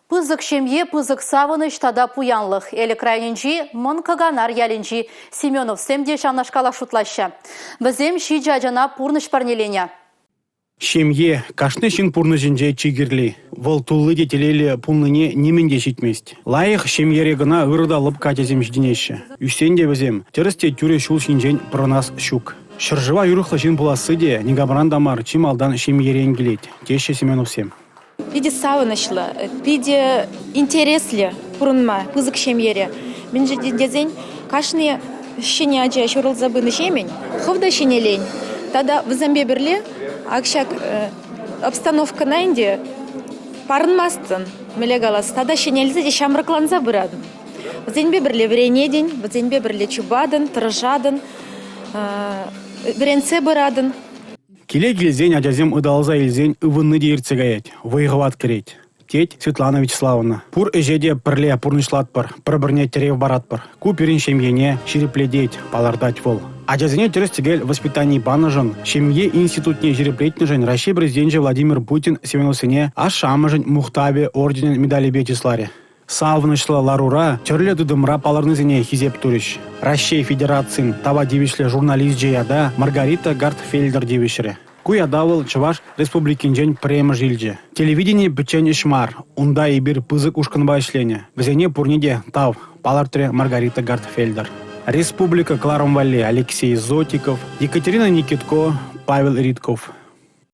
Пызык шемье, пызык савыныш тада пуянлых. Элі крайнинжи, мон каганар ялинжи. Семенов семде шамнашкала шутлаща. Бізем ши жажана пурныш парнеленя. Шемье, кашны шин пурныжинже чигирли. Вол туллы детелели пулныне неменде шитмест. Лайық шемьере гына ырдалып катезем жденеші. Үсенде бізем, терісте тюре шул шинжен пронас щук. Шыржыва юрықлы жин пуласы де, негабран дамар чималдан шемьерен келет. Теше Семенов сем. Пиде савынышлы, пиде интереслі пурынма, пызык шемьере. Мен же дезен, кашны шене ажа шурылза быны шемень, ховда шене лень. Тада візембе бірле, акшак обстановка найнде парынмастын, мелегалас. Тада шенелзі де шамрыкланза бұрадын. Візенбе бірле вренеден, візенбе бірле чубадын, тыржадын, біренсе бұрадын. Келе келзен ажазем ыдалза елзен ывынны дейіртсе гаять, вайғыват керет. Теть Светлана Вячеславовна. Пур эжеде пірле пурнышлатпыр, пір-бірне терев баратпыр. Куперин шемьене шерепледеть, палардать вол. Ажазене терестегел воспитаний банажын, шемье институтне жереплетнежен Россия президенте Владимир Путин Семеновсене ашамыжын мухтабе орденен медали бетисларе. Савнышлы ларура терле дудымра паларнызене хизеп туриш. Россия Федерациян таба девишле журналист жеяда Маргарита Гартфельдер девишре. Куядавыл Чуваш республикинжен према жилже. Телевидение печень шмар, унда и бир пызык ушканба ишлене. Везене пурниде тав, палартре Маргарита Гартфельдер. Республика Кларумвале Алексей Зотиков, Екатерина Никитко, Павел Ритков.